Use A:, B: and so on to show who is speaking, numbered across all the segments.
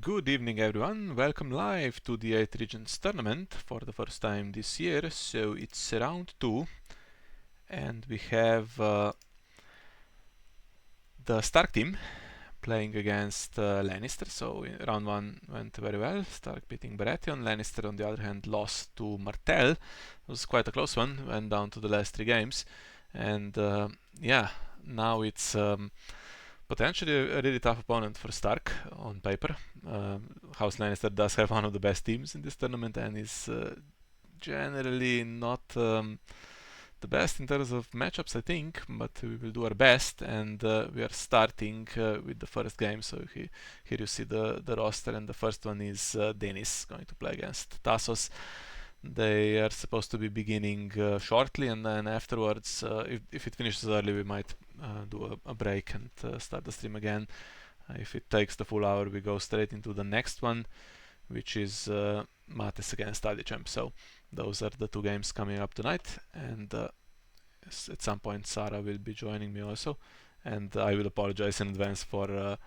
A: Good evening everyone, welcome live to the 8 Regents tournament for the first time this year. So it's round 2 and we have the Stark team playing against Lannister. So round 1 went very well, Stark beating Baratheon. Lannister on the other hand lost to Martell. It was quite a close one, went down to the last 3 games. And yeah, now it's potentially a really tough opponent for Stark on paper. House Lannister does have one of the best teams in this tournament and is generally not the best in terms of matchups, I think, but we will do our best. And we are starting with the first game. So here you see the roster, and the first one is Dennis going to play against Tassos. They are supposed to be beginning shortly, and then afterwards, if it finishes early, we might do a break and start the stream again. If it takes the full hour, we go straight into the next one, which is Mates against Adichamp. So those are the 2 games coming up tonight, and at some point Saraaa will be joining me also, and I will apologize in advance for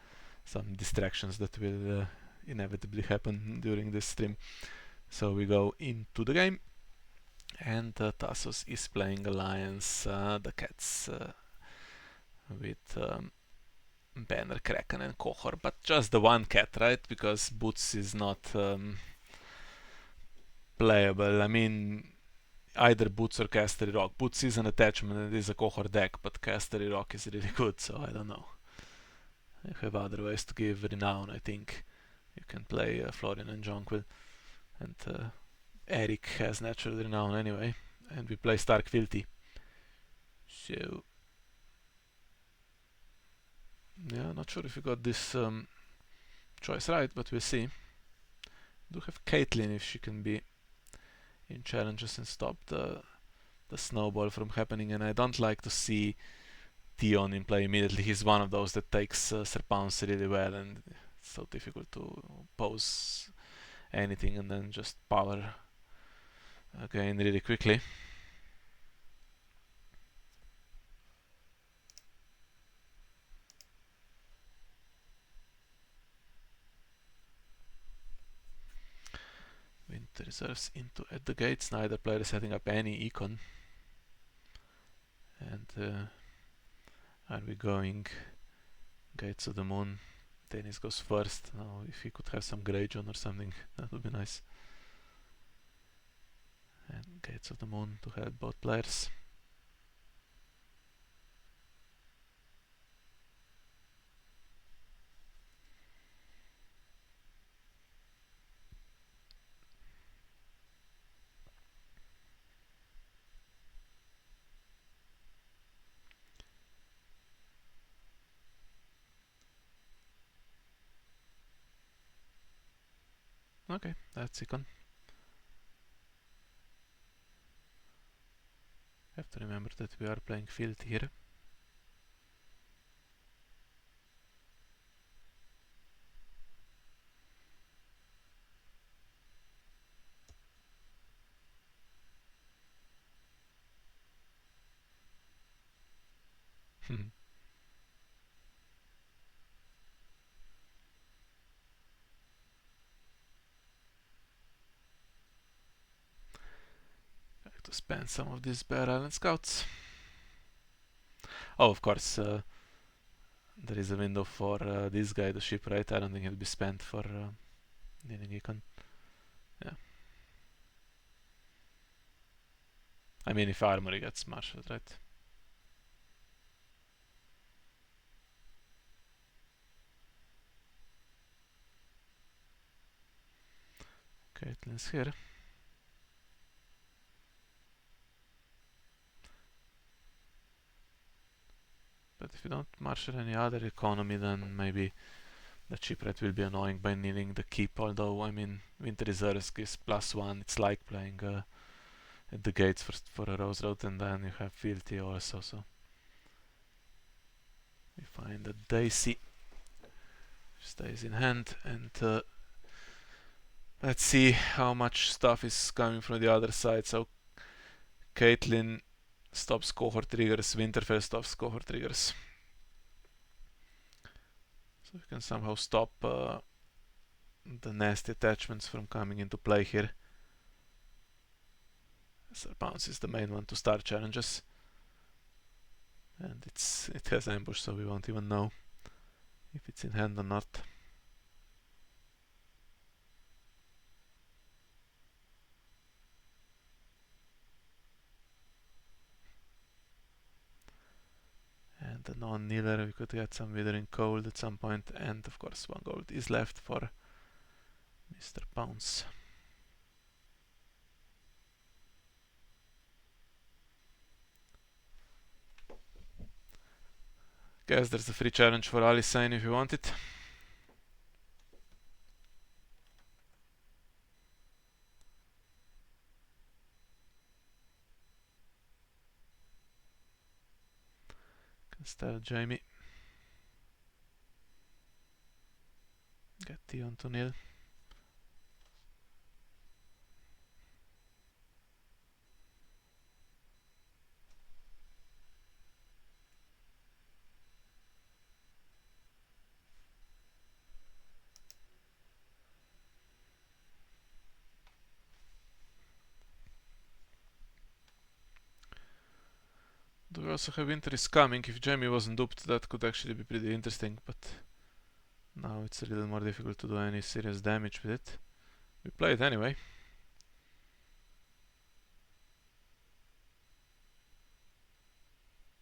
A: some distractions that will inevitably happen during this stream. So we go into the game, and Tassos is playing Alliance, the Cats, with Banner, Kraken and Kohor, but just the one cat, right? Because Boots is not playable. I mean, either Boots or Castery Rock. Boots is an attachment and it is a Kohor deck, but Castery Rock is really good, so I don't know. You have other ways to give Renown, I think. You can play Florian and Jonquil. And Eric has natural renown anyway, and we play Stark Fealty. So yeah, not sure if we got this choice right, but we'll see. Do have Caitlyn if she can be in challenges and stop the snowball from happening, and I don't like to see Theon in play immediately. He's one of those that takes Serpounce really well, and it's so difficult to pose anything and then just power again really quickly. Winter reserves into at the gates. Neither player is setting up any econ. And are we going Gates of the Moon? Dennis goes first. Now if he could have some Greyjohn or something, that would be nice. And Gates of the Moon to help both players. Okay, that's econ. Have to remember that we are playing field here. Like to spend some of these Bear Island scouts. Oh, of course, there is a window for this guy to ship, right? I don't think it'll be spent for needing econ. Yeah. I mean, if armory gets marshaled, right? Caitlyn's here. But if you don't marshal any other economy, then maybe the shipwright will be annoying by needing the keep. Although, I mean, Winter Reserves gives +1. It's like playing at the gates for a Rose Road, and then you have Fealty also. So we find that Daisy stays in hand, and let's see how much stuff is coming from the other side. So Caitlyn stops cohort triggers, Winterfell stops cohort triggers. So we can somehow stop the nasty attachments from coming into play here. Sir Pounce is the main one to start challenges. And it has ambush, so we won't even know if it's in hand or not. And the non-kneeler, we could get some Withering Cold at some point, and of course 1 gold is left for Mr. Pounce. Guess there's a free challenge for Alicane if you want it. Can start Jaime. Get Theon to nil. Do we also have Winter is Coming? If Jaime wasn't duped, that could actually be pretty interesting, but now it's a little more difficult to do any serious damage with it. We play it anyway.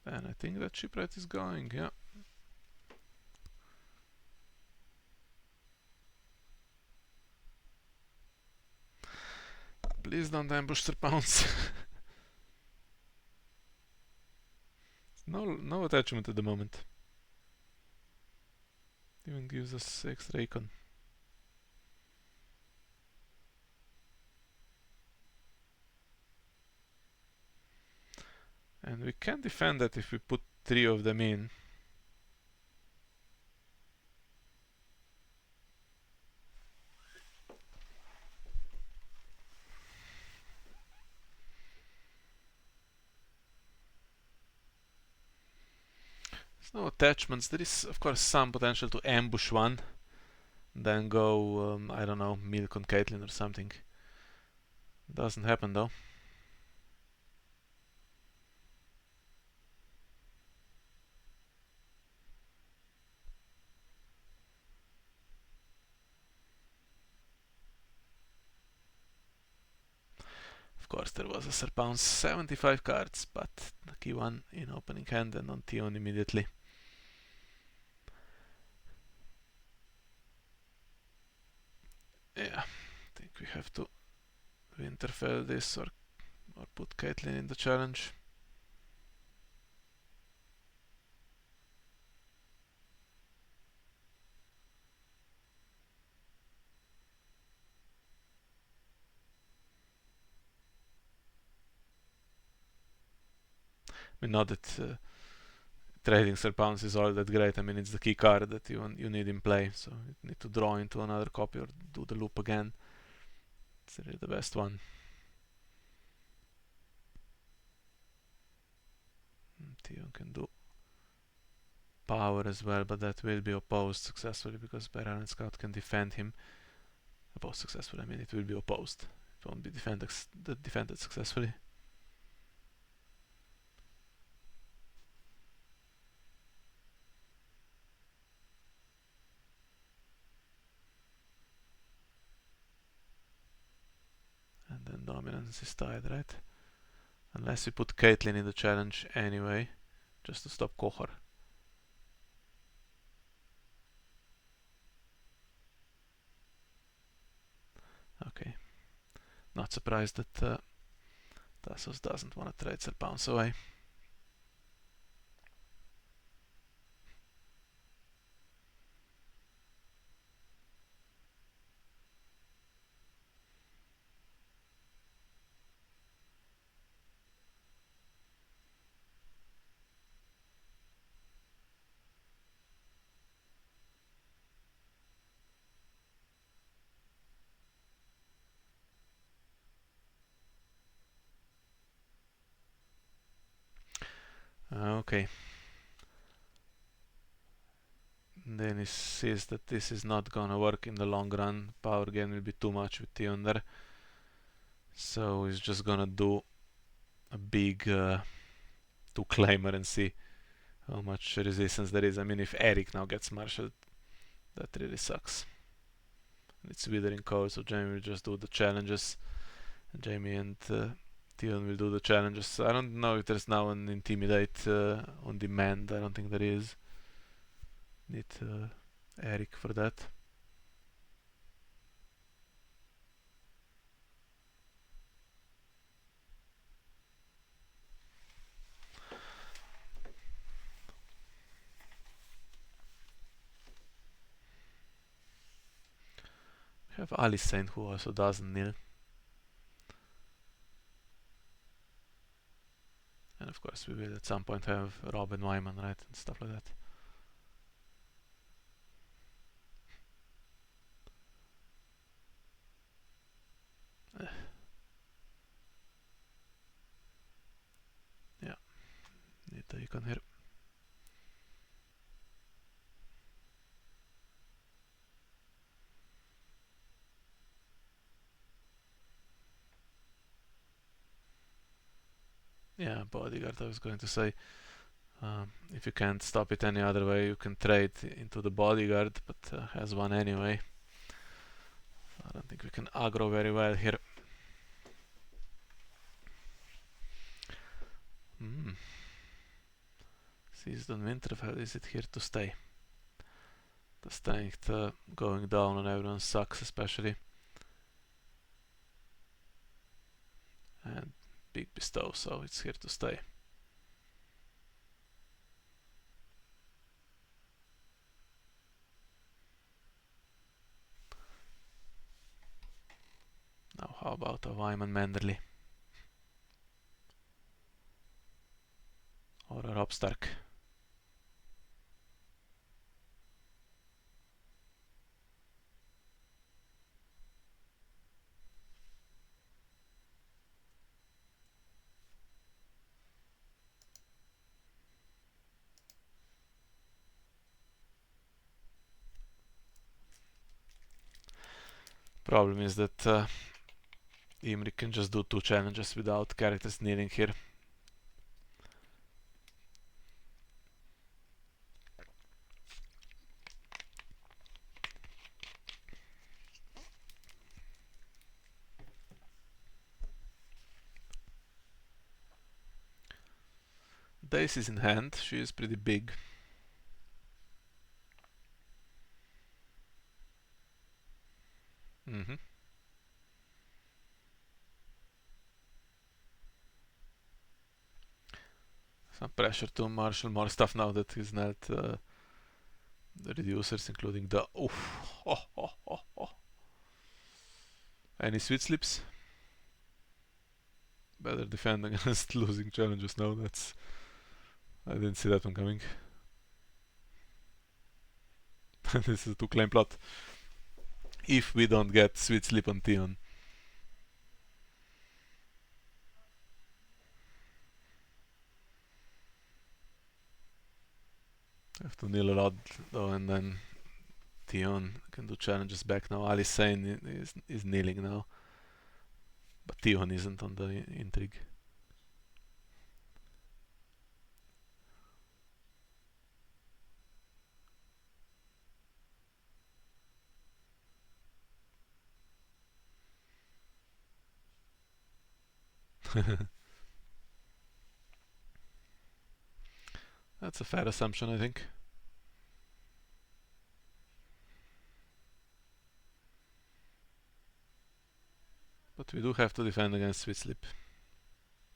A: And I think that shipwright is going, yeah. Please don't ambush Sir Pounce. No attachment at the moment. Even gives us extra icon. And we can defend that if we put 3 of them in. There's no attachments. There is of course some potential to ambush one, then go, I don't know, milk on Caitlyn or something. Doesn't happen though. Of course there was a Sir Pounce 75 cards, but the key one in opening hand and on Theon immediately. Yeah, I think we have to Winterfell this or put Caitlyn in the challenge. I mean, not that trading Sir Pounce is all that great. I mean, it's the key card that you need in play, so you need to draw into another copy or do the loop again. It's really the best one. Theon can do power as well, but that will be opposed successfully because Baron and Scout can defend him. Opposed successfully, I mean it will be opposed. It won't be defended successfully. And then dominance is tied, right? Unless we put Caitlyn in the challenge anyway, just to stop Kohor. Okay. Not surprised that Tassos doesn't want to trade Sir Pounce away. Okay. then he sees that this is not gonna work in the long run. Power gain will be too much with Theon there. So he's just gonna do a big 2-claimer and see how much resistance there is. I mean, if Eric now gets marshaled, that really sucks. And it's Withering Cold, so Jaime will just do the challenges. And Jaime and Theon will do the challenges. I don't know if there's now an Intimidate on demand. I don't think there is. Need Eric for that. We have Alicent who also doesn't kneel. And of course we will at some point have Robb and Wyman, right? And stuff like that. Yeah, need the icon here. Yeah, bodyguard, I was going to say. If you can't stop it any other way, you can trade into the bodyguard, but has one anyway. I don't think we can aggro very well here. Seized on Winterfell, is it here to stay? The strength going down on everyone sucks, especially. And big bestow, so it's here to stay. Now how about a Wyman Manderly? Or a Robb Stark? Problem is that Imri can just do 2 challenges without characters kneeling here. Dace is in hand, she is pretty big. Some pressure to marshal more stuff now that he's not the reducers, including the Any sweet slips? Better defend against losing challenges now. I didn't see that one coming. This is a 2-claim plot. If we don't get sweet slip on Theon. Have to kneel a lot though, and then Theon can do challenges back now. Alicent is kneeling now, but Theon isn't on the intrigue. That's a fair assumption, I think. But we do have to defend against sweet slip.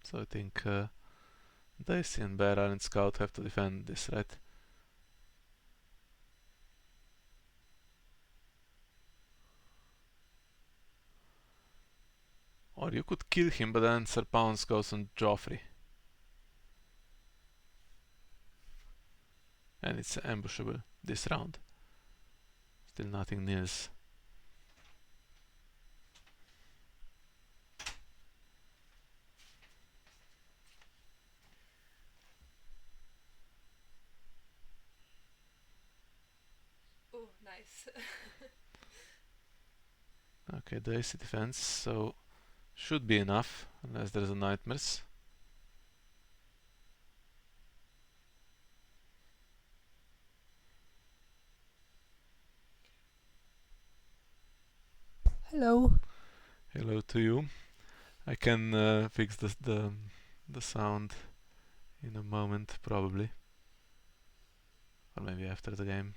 A: So I think Dicey and Bear and Scout have to defend this, right? Or you could kill him, but then Sir Pounce goes on Joffrey. And it's ambushable this round. Still nothing kneels.
B: Yes.
A: Okay, the AC defense, so should be enough, unless there's a nightmares.
B: Hello.
A: Hello to you. I can fix the sound in a moment, probably, or maybe after the game.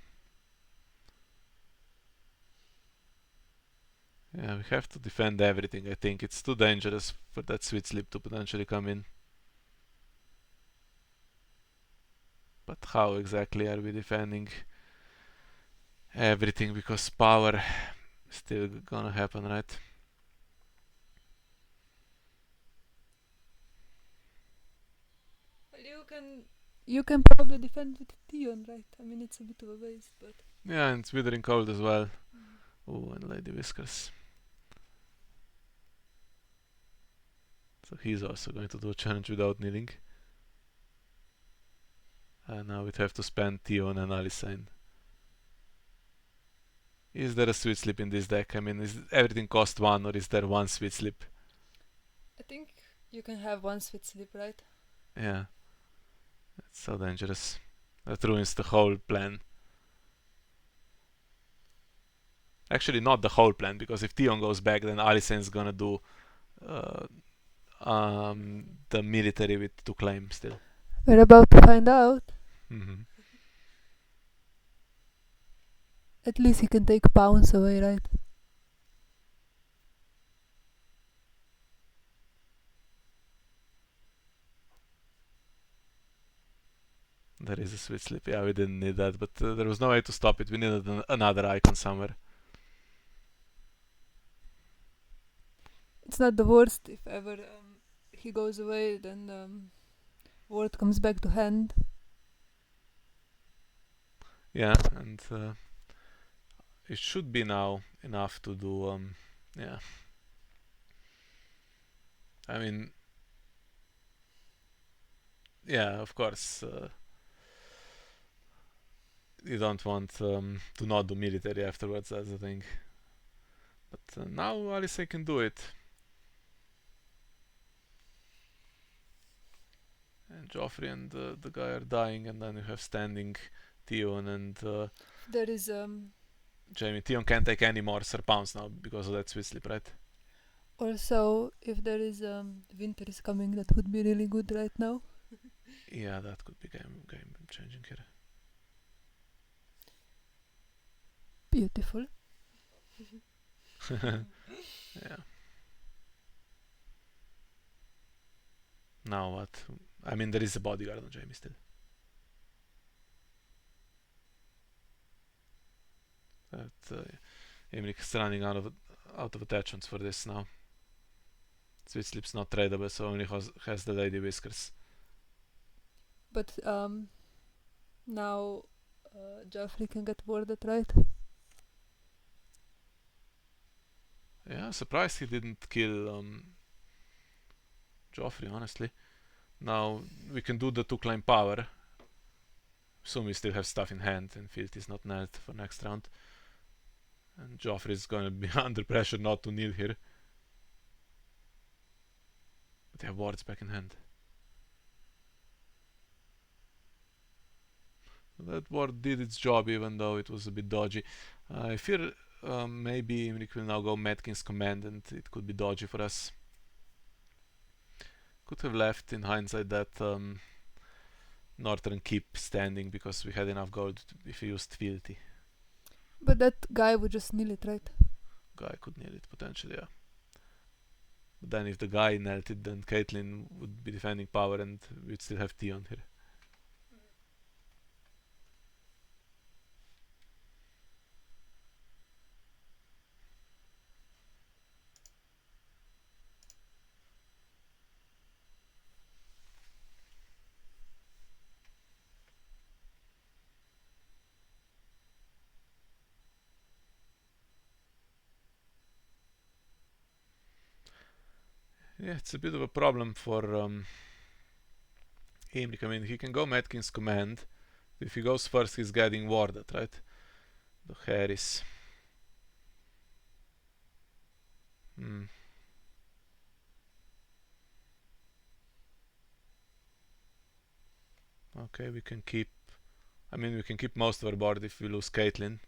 A: Yeah, we have to defend everything. I think it's too dangerous for that sweet sleep to potentially come in. But how exactly are we defending everything? Because power is still gonna happen, right?
B: Well, you can probably defend with Tion, right? I mean, it's a bit of a waste, but
A: Yeah, and it's withering cold as well. Oh, and Lady Whiskers. So he's also going to do a challenge without kneeling. And now we'd have to spend Tion and Alicent. Is there a sweet sleep in this deck? I mean, is everything cost one, or is there one sweet sleep?
B: I think you can have one sweet sleep, right?
A: Yeah, it's so dangerous. That ruins the whole plan. Actually, not the whole plan, because if Tion goes back, then Alicent's gonna do uh, the military with to claim still.
B: We're about to find out.
A: Mm-hmm.
B: At least he can take pounds away, right?
A: There is a sweet sleep. Yeah, we didn't need that, but there was no way to stop it. We needed another icon somewhere.
B: It's not the worst if ever he goes away, then word comes back to hand.
A: Yeah, and it should be now enough to do. Yeah, I mean, yeah, of course. You don't want to not do military afterwards. That's the thing. But now Alice can do it. And Joffrey and the guy are dying, and then you have standing Tion and
B: There is
A: Jamie. Tion can't take any more Sir Pounds now because of that sweet sleep, right?
B: also, if there is winter is coming, that would be really good right now.
A: Yeah, that could be game changing here.
B: Beautiful.
A: Yeah. Now what? I mean, there is a bodyguard on Jamie still. But Emmerich is running out of attachments for this now. Sweet Sleep's not tradable, so only has the Lady Whiskers.
B: But now Joffrey can get worded, right?
A: Yeah, surprised he didn't kill Joffrey, honestly. Now we can do the 2 claim power. Soon we still have stuff in hand, and Fealty is not knelt for next round. And Joffrey is gonna be under pressure not to kneel here. But they have wards back in hand. That ward did its job, even though it was a bit dodgy. I fear maybe Imrik will now go Mad King's Command, and it could be dodgy for us. Could have left in hindsight that Northern Keep standing because we had enough gold if we used Fealty.
B: But that guy would just kneel it, right?
A: Guy could nail it potentially, yeah. But then if the guy knelt it, then Caitlyn would be defending power, and we'd still have Tion here. Yeah, it's a bit of a problem for Imrik. I mean, he can go Mad King's Command. If he goes first, he's getting warded, right? The Harris. Hmm. Okay, we can keep. I mean, we can keep most of our board if we lose Caitlyn.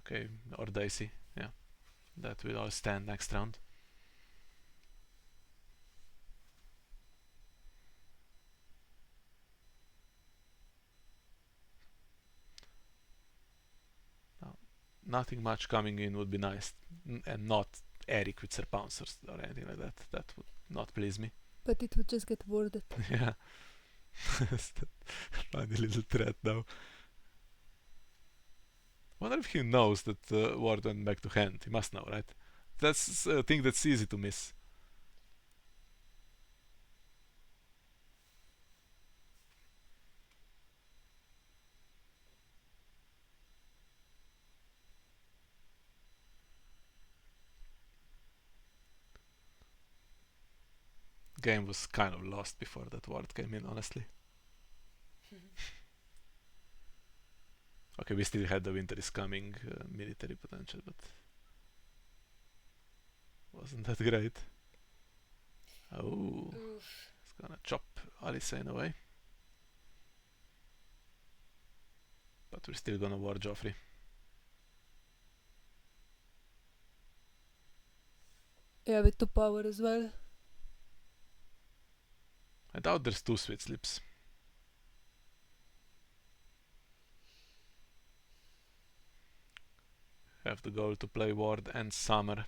A: Okay, or Daisy. Yeah, that will all stand next round. Now, nothing much coming in would be nice, and not Eric with Serpouncers or anything like that. That would not please me.
B: But it would just get worded.
A: Yeah. Funny little threat now. Wonder if he knows that ward went back to hand. He must know, right? That's a thing that's easy to miss. Game was kind of lost before that ward came in, honestly. Okay, we still had the winter is coming military potential, but wasn't that great. Oh,
B: Oof.
A: it's gonna chop Alysanne away. But we're still gonna war Joffrey.
B: Yeah, with 2 power as well.
A: I doubt there's 2 sweet slips. Have the goal to play ward and summer.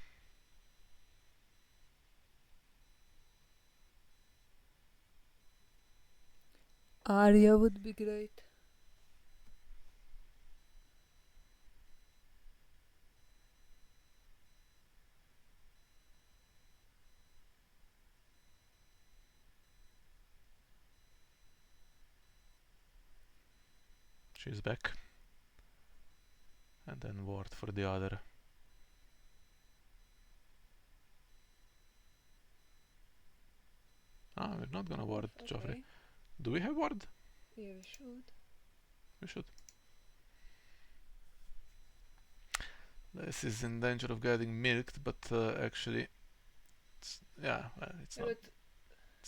B: Arya would be great.
A: She's back. And then ward for the other. Ah, we're not gonna ward Joffrey.
B: Okay.
A: Do we have ward?
B: Yeah, we should.
A: We should. This is in danger of getting milked, but actually, yeah, well, it's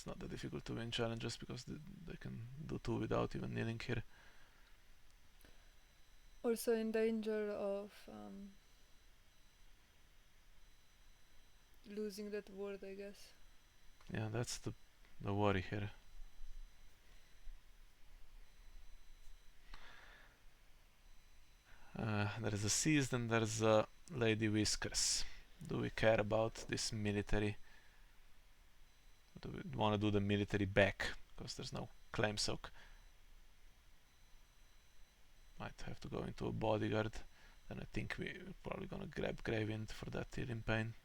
A: not that difficult to win challenges because they can do 2 without even kneeling here.
B: Also in danger of losing that word, I guess.
A: Yeah, that's the worry here. There's a Seized and there's a Lady Whiskers. Do we care about this military? Do we want to do the military back? Because there's no claim soak. Might have to go into a bodyguard. Then I think we're probably gonna grab Gravewind for that Till in Pain.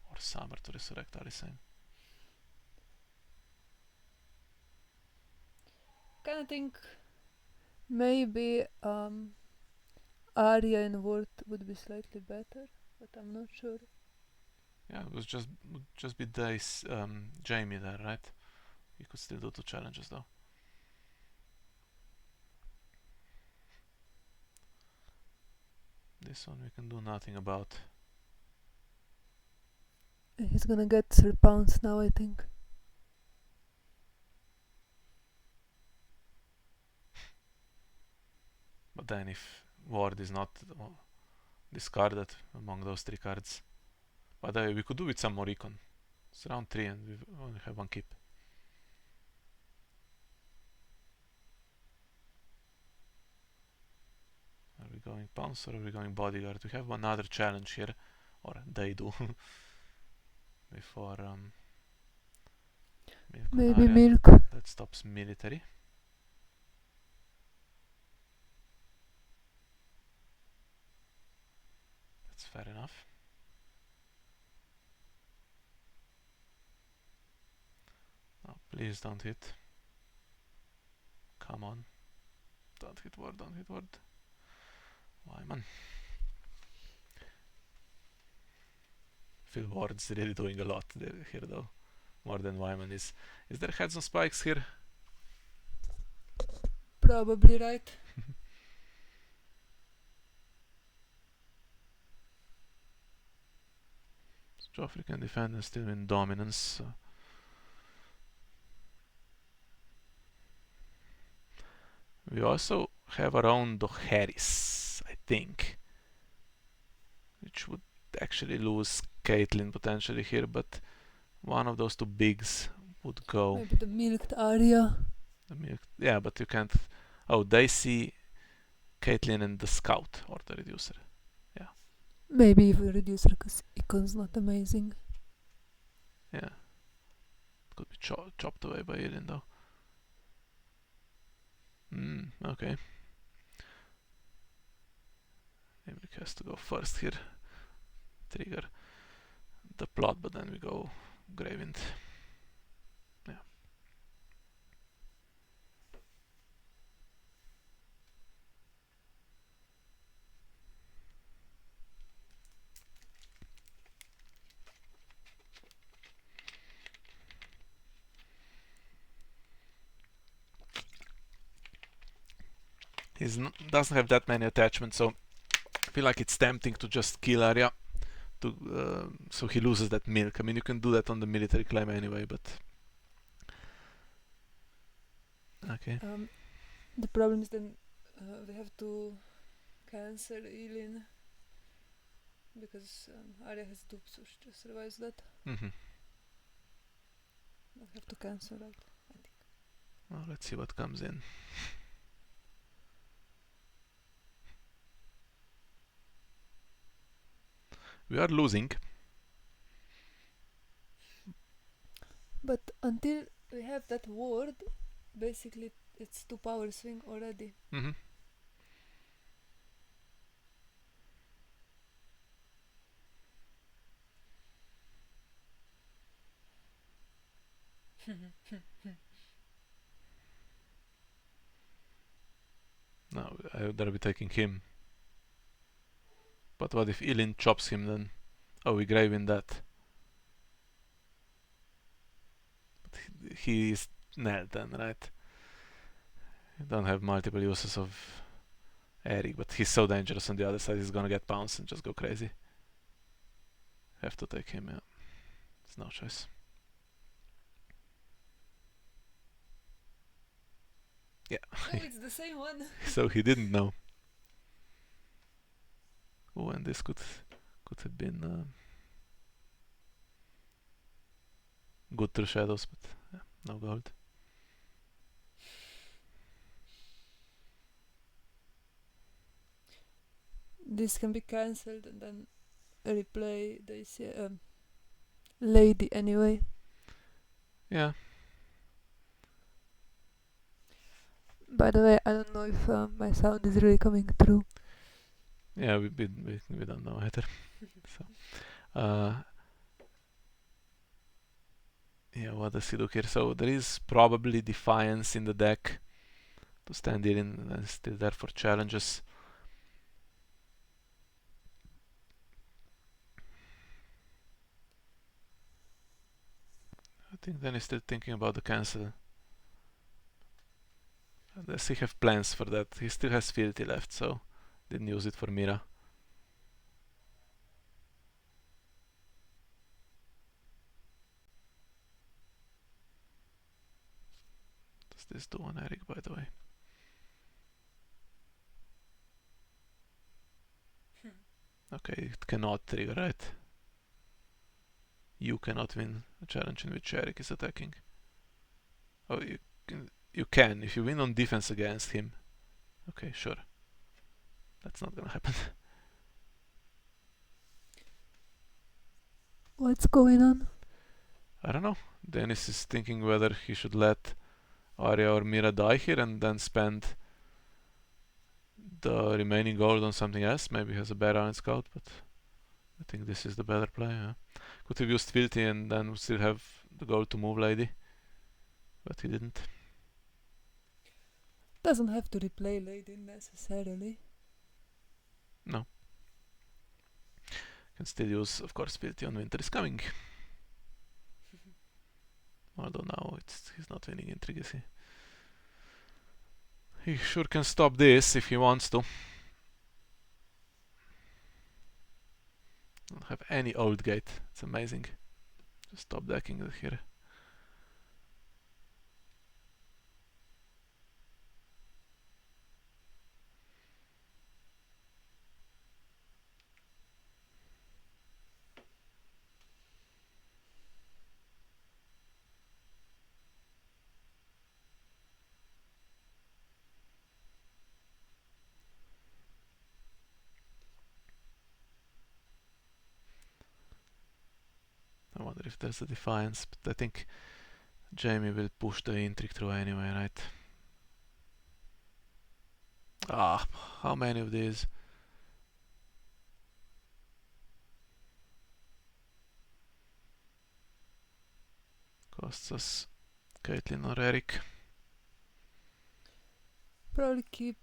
A: Or Summer to resurrect Alysanne.
B: Kinda think maybe Arya and Ward would be slightly better, but I'm not sure.
A: Yeah, it would just be Dice, Jamie there, right? You could still do 2 challenges though. This one we can do nothing about.
B: He's gonna get Sir Pounce now, I think.
A: But then if Ward is not discarded among those 3 cards. But we could do with some more recon. It's round 3 and we only have 1 keep. Are we going Pounce or are we going Bodyguard? We have another challenge here. Or they do. Before Milk on
B: Maybe
A: Arya.
B: Milk.
A: That stops military. That's fair enough. Oh, please don't hit. Come on. Don't hit ward, don't hit ward. Why, man? Phil Ward's really doing a lot here though. more than Wyman is. Is there heads on spikes here?
B: Probably right.
A: Joffrey can defend and still win dominance. So. We also have our own Dohaeris, I think, which would actually lose Caitlyn potentially here, but one of those two bigs would go.
B: Maybe the milked Arya.
A: Yeah, but you can't. Oh, they see Caitlyn and the scout or the reducer.
B: Maybe even reducer because Icon's not amazing.
A: Yeah, it could be chopped away by Irin though. Okay. Emric has to go first here. Trigger the plot, but then we go Gravewind. Yeah. He doesn't have that many attachments, so I feel like it's tempting to just kill Arya so he loses that milk. I mean, you can do that on the military climb anyway, but okay.
B: The problem is then we have to cancel Elin because Arya has dupe, so she just survives that. We'll have to cancel, right? I think.
A: Well, let's see what comes in. We are losing.
B: But until we have that ward, basically it's 2 power swing already.
A: No, I would rather be taking him. But what if Elin chops him then? Oh, we grave in that. But he is nailed then, right? You don't have multiple uses of Eric, but he's so dangerous on the other side, he's gonna get pounced and just go crazy. Have to take him, yeah. There's no choice. Yeah.
B: Oh, it's the same one.
A: So he didn't know. Oh, and this could have been good through shadows, but yeah, no gold.
B: This can be cancelled and then replay the lady anyway.
A: Yeah.
B: By the way, I don't know if my sound is really coming through.
A: Yeah, we don't know either. So, yeah, what does he do here? So there is probably Defiance in the deck to stand in and still there for challenges. I think then he's still thinking about the cancel. Does he have plans for that? He still has Fealty left, so didn't use it for Mira. Does this do on Eric, by the way? Okay, it cannot trigger, right? You cannot win a challenge in which Eric is attacking. Oh, you can if you win on defense against him. Okay, sure. That's not gonna happen.
B: What's going on?
A: I don't know. Dennis is thinking whether he should let Arya or Mira die here and then spend the remaining gold on something else. Maybe he has a better Iron Scout, but I think this is the better play. Yeah. Could have used Fealty and then still have the gold to move Lady, but he didn't.
B: Doesn't have to replay lady necessarily.
A: No. Can still use, of course, Fealty on Winter is Coming. Although now he's not winning intrigue, is he? He sure can stop this if he wants to. Don't have any old gate. It's amazing. Just stop decking it here. I wonder if there's a defiance, but I think Jaime will push the intrigue through anyway, right? Ah, how many of these? Costs us Caitlyn or Eric.
B: Probably keep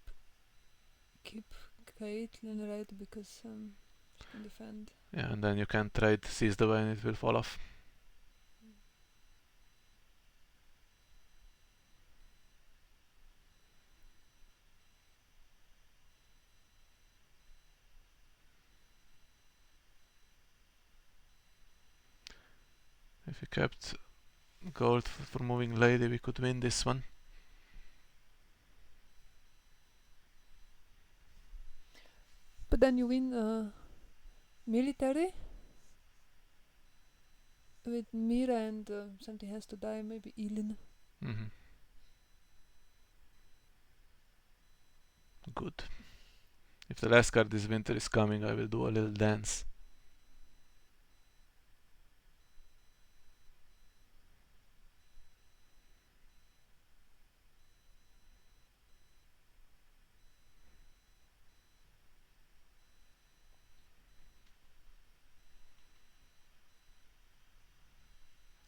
B: Caitlyn, right, because she can defend.
A: Yeah, and then you can trade Seize the Way and it will fall off. If we kept gold for moving Lady, we could win this one.
B: But then you win military with Mira and something has to die, maybe Elin.
A: Mm-hmm. Good. If the last card this winter is coming, I will do a little dance.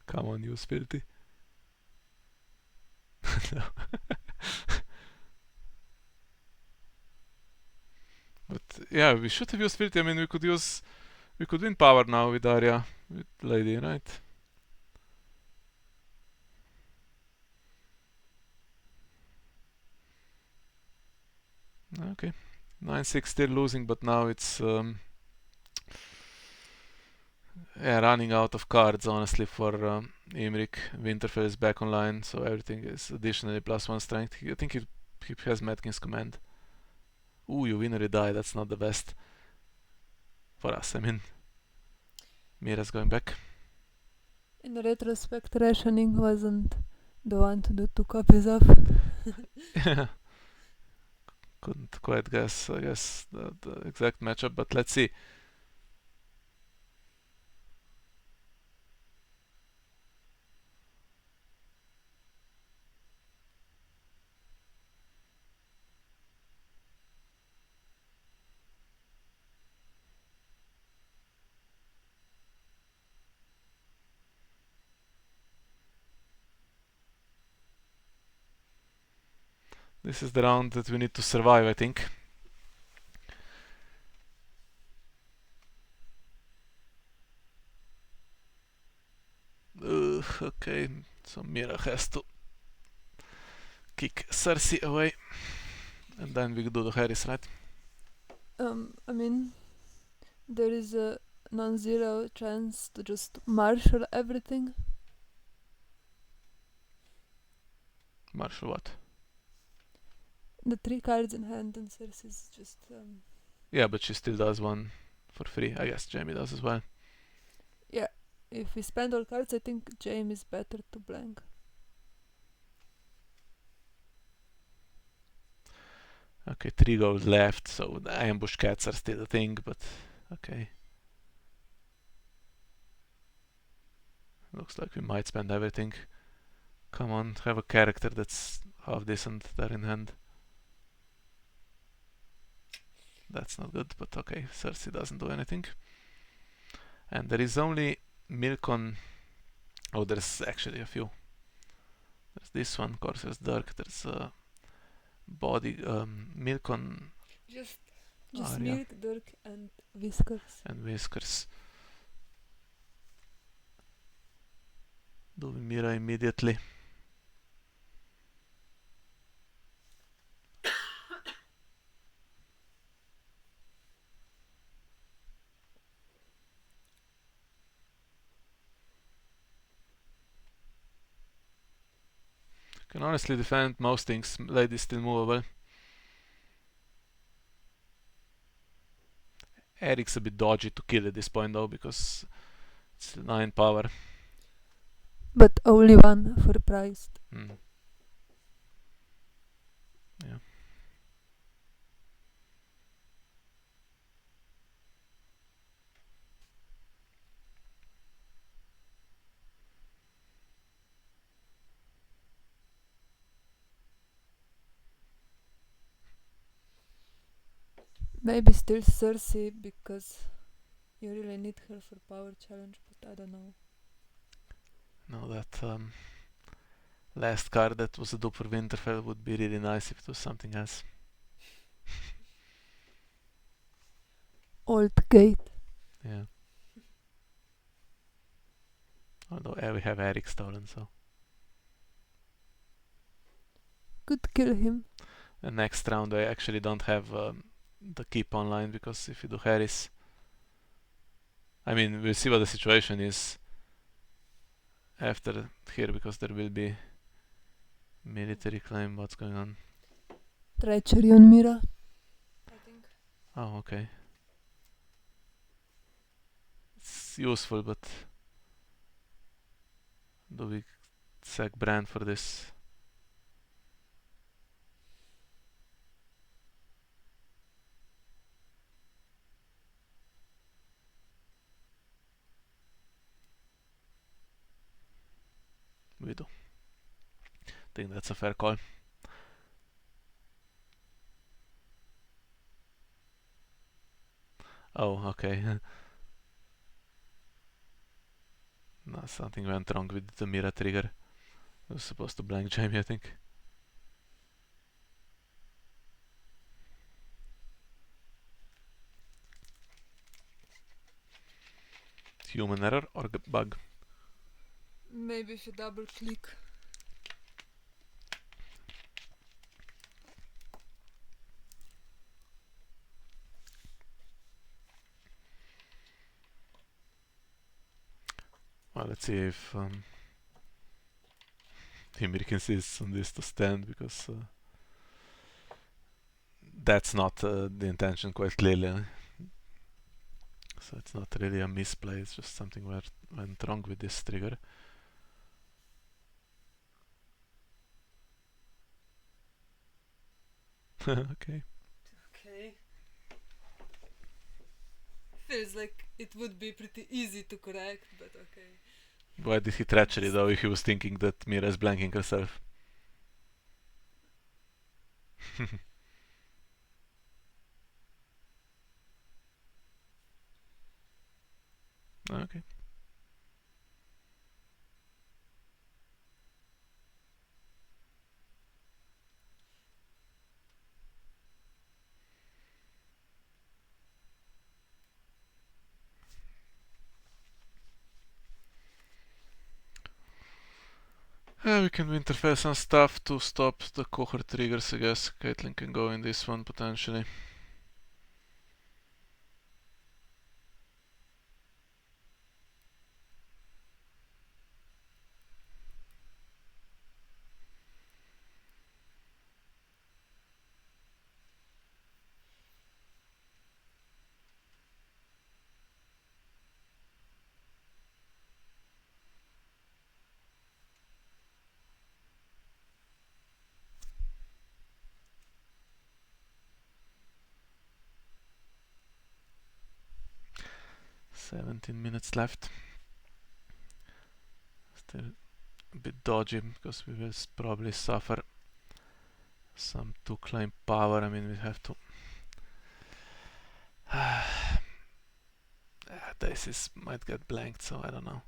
A: Come on, use Fealty. No. But yeah, we should have used Fealty. I mean, we could win power now with Arya, with Lady, right? Okay. 9-6 still losing, but now it's yeah, running out of cards, honestly, for Imrik. Winterfell is back online, so everything is additionally +1 strength. I think he has Matkins command. Ooh, you win or you die. That's not the best for us. I mean, Mira's going back.
B: In retrospect, rationing wasn't the one to do 2 copies of.
A: Yeah. Couldn't quite guess, I guess, the exact matchup, but let's see. This is the round that we need to survive, I think. Okay, so Mira has to kick Cersei away, and then we do the Harris, right?
B: I mean, there is a non-zero chance to just marshal everything.
A: Marshal what?
B: The 3 cards in hand and Cersei's just
A: Yeah, but she still does one for free. I guess Jaime does as well.
B: yeah. If we spend all cards, I think Jaime is better to blank.
A: Okay, 3 gold left, so the ambush cats are still a thing, but okay. Looks like we might spend everything. Come on, have a character that's half decent there in hand. That's not good, but okay, Cersei doesn't do anything. And there is only Milcon. Oh, there's actually a few. There's this one, Corsair's Dark. There's Body, Milcon,
B: Just
A: Arya,
B: Milk, Dirk, and Whiskers.
A: and Whiskers. Do we Mira immediately? Can honestly defend most things. Lady is still movable. Eric's a bit dodgy to kill at this point though, because it's 9 power.
B: But only one for price.
A: Mm. Yeah.
B: Maybe still Cersei because you really need her for power challenge, but I don't know.
A: Now that last card that was a dupe for Winterfell would be really nice if it was something else.
B: Old Gate.
A: Yeah. Although we have Eric stolen, so.
B: Could kill him.
A: And next round I actually don't have the keep online, because if you do Harris, I mean, we'll see what the situation is after here, because there will be military claim. What's going on?
B: Treachery on Mira. I think.
A: Oh, okay. It's useful, but do we sack Bran for this? We do. I think that's a fair call. Oh, okay. No, something went wrong with the Mira trigger. I was supposed to blank Jaime, I think. Human error or bug?
B: Maybe if you double click.
A: Well, let's see if Ymir insists on this to stand, because that's not the intention quite clearly. So it's not really a misplay, it's just something went wrong with this trigger. Okay.
B: Okay. Feels like it would be pretty easy to correct, but okay.
A: Why did he treachery though if he was thinking that Mira is blanking herself? Okay. We can Winterfell some stuff to stop the cohort triggers, I guess. Caitlyn can go in this one potentially. "17 minutes left. Still a bit dodgy, because we will probably suffer some to claim power. I mean, we have to. This might get blanked, so I don't know.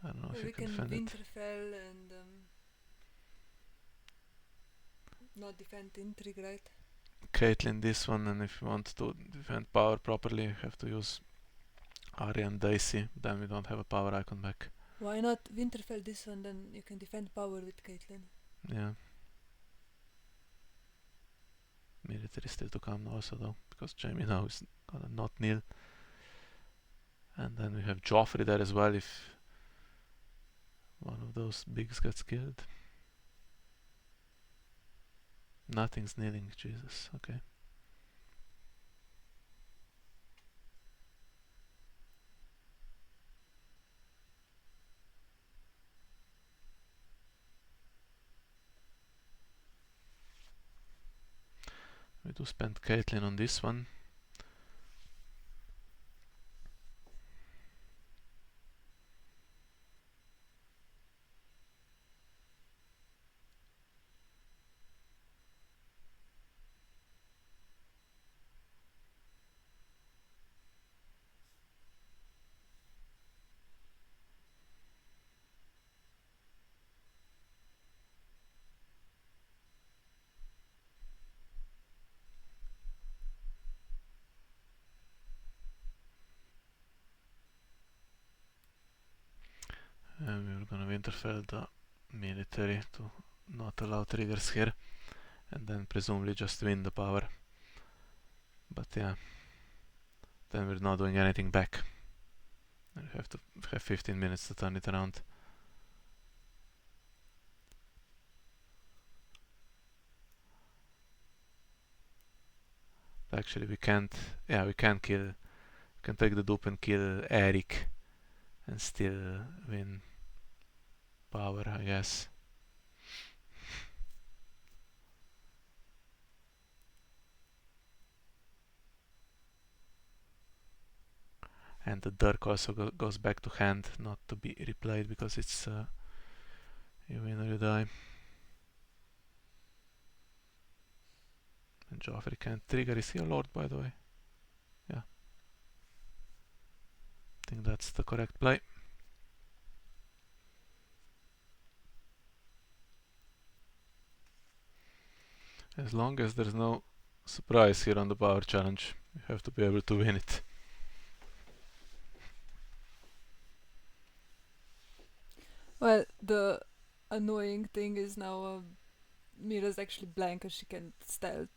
A: I don't know if
B: We
A: you can
B: can
A: defend it.
B: Winterfell and not defend intrigue, right?
A: Caitlyn this one, and if you want to defend power properly, you have to use Arya and Daisy. Then we don't have a power icon back.
B: Why not Winterfell this one, then you can defend power with Caitlyn.
A: Yeah. Military still to come also though, because Jaime now is gonna not kneel. And then we have Joffrey there as well if one of those bigs gets killed. Nothing's kneeling, Jesus, okay. We do spend Caitlyn on this one. And we're gonna Winterfell the military to not allow triggers here. And then presumably just win the power. But yeah, then we're not doing anything back. And we have to have 15 minutes to turn it around. Actually we can't, yeah, we can kill, we can take the dupe and kill Eric and still win power, I guess. And the Dirk also goes back to hand, not to be replayed because it's you win or you die. And Joffrey can't trigger. Is he a lord, by the way? Yeah. I think that's the correct play. As long as there's no surprise here on the power challenge, you have to be able to win it.
B: Well, the annoying thing is now Mira's actually blank and she can stealth.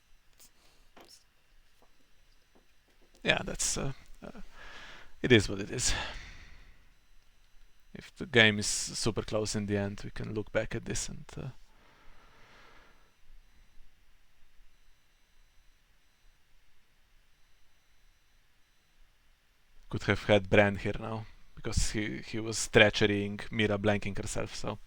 A: Yeah, that's it is what it is. If the game is super close in the end, we can look back at this and could have had Bran here now because he was treacherying Mira blanking herself, so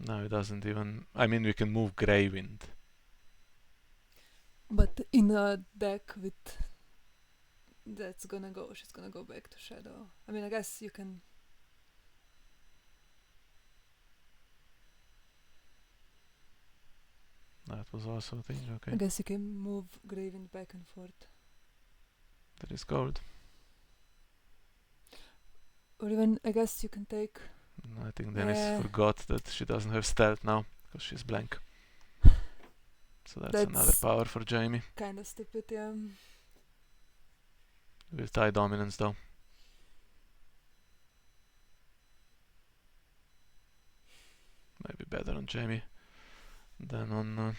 A: no, it doesn't even. I mean, we can move Greywind.
B: But in a deck with that's gonna go, she's gonna go back to Shadow. I mean, I guess you can.
A: That was also a thing, okay.
B: I guess you can move Graven back and forth.
A: That is gold.
B: Or even, I guess you can take.
A: I think Dennis
B: Yeah.
A: forgot that she doesn't have stealth now because she's blank. So that's another power for Jaime.
B: Kinda stupid, yeah.
A: We'll tie dominance though. Maybe better on Jaime than on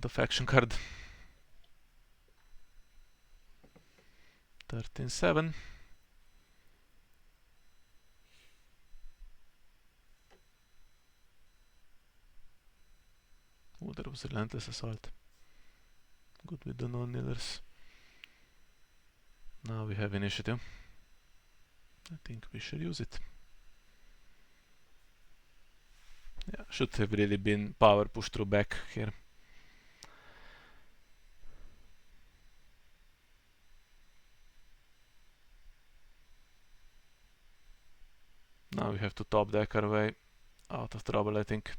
A: the faction card. 13-7. Oh, there was relentless assault. Good with the non-killers. Now we have initiative. I think we should use it. Yeah, should have really been power push through back here. Now we have to top deck our way out of trouble, I think.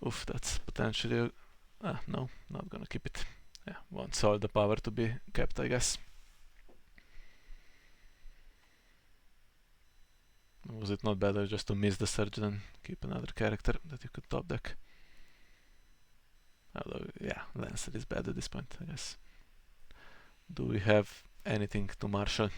A: Oof, that's potentially... no, not gonna keep it. Yeah, wants all the power to be kept, I guess. Was it not better just to miss the surge than keep another character that you could top deck? Although, yeah, Lannister is bad at this point, I guess. Do we have anything to marshal?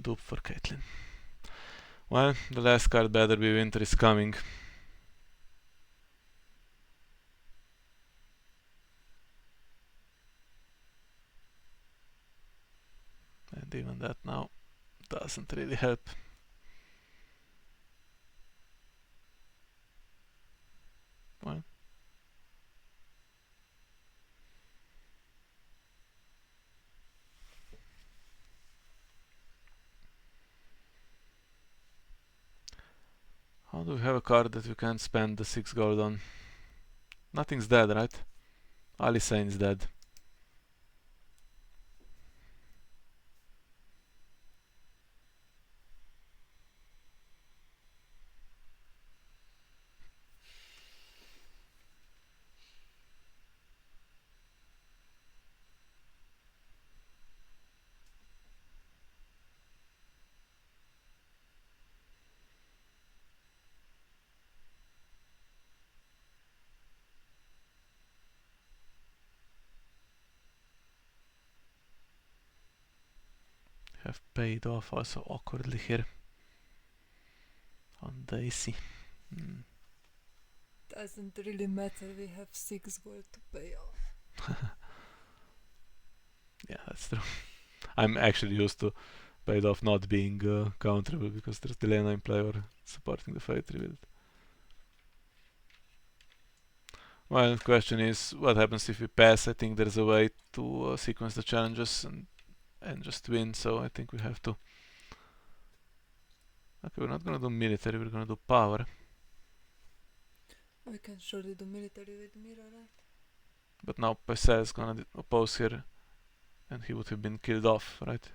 A: Dupe for Caitlyn. Well, the last card better be Winter is Coming. And even that now doesn't really help. Well, how do we have a card that we can't spend the 6 gold on? Nothing's dead, right? Alisane's dead. Have paid off also awkwardly here on Daisy.
B: Doesn't really matter, we have 6 gold to pay off.
A: Yeah, that's true. I'm actually used to paid off not being counterable because there's the lane 9 player supporting the Fealty with it. Well, the question is what happens if we pass. I think there's a way to sequence the challenges and just win, so I think we have to. Okay, we're not gonna do military, we're gonna do power.
B: We can surely do military with mirror, right?
A: But now Pesa is gonna oppose here and he would have been killed off, right?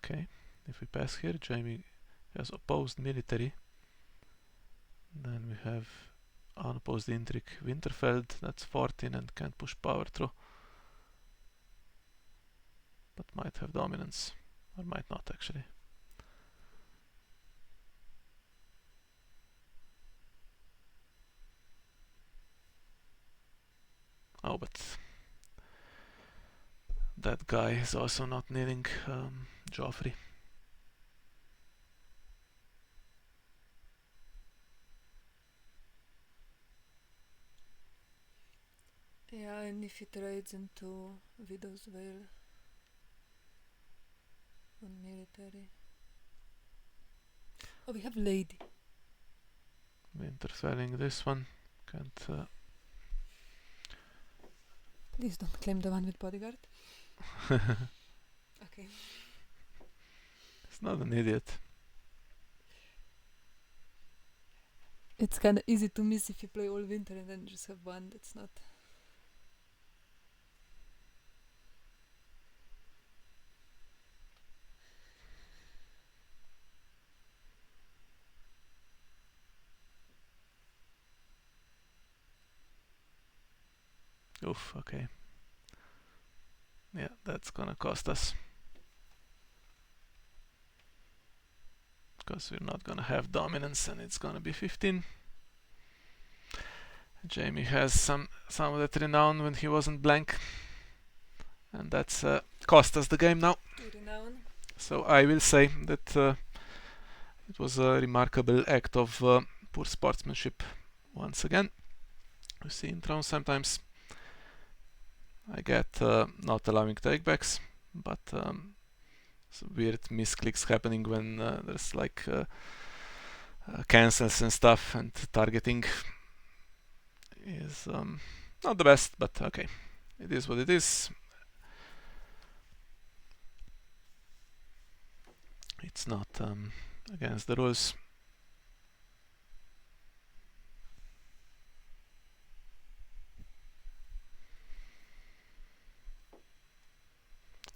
A: Okay, if we pass here, Jaime has opposed military. Then we have unopposed intrigue Winterfell, that's 14 and can't push power through. But might have dominance, or might not actually. Oh, but that guy is also not needing Joffrey.
B: Yeah, and if he trades into Widow's Veil on military. Oh, we have Lady.
A: Winterfelling this one. Can't...
B: Please don't claim the one with bodyguard. Okay.
A: He's not an idiot.
B: It's kinda easy to miss if you play all winter and then just have one that's not.
A: Oof, okay. Yeah, that's gonna cost us. Because we're not gonna have dominance and it's gonna be 15. Jaime has some of that renown when he wasn't blank. And that's cost us the game now.
B: Renown.
A: So I will say that it was a remarkable act of poor sportsmanship once again. You see in Thrones sometimes I get not allowing takebacks, but weird misclicks happening when there's like cancels and stuff and targeting. is not the best, but okay, it is what it is. It's not against the rules.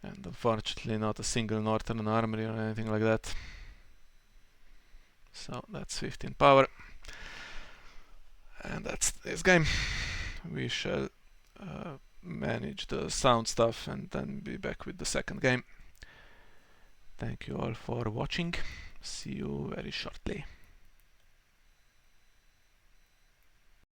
A: And unfortunately not a single northern armory or anything like that. So that's 15 power. And that's this game. We shall manage the sound stuff and then be back with the second game. Thank you all for watching. See you very shortly.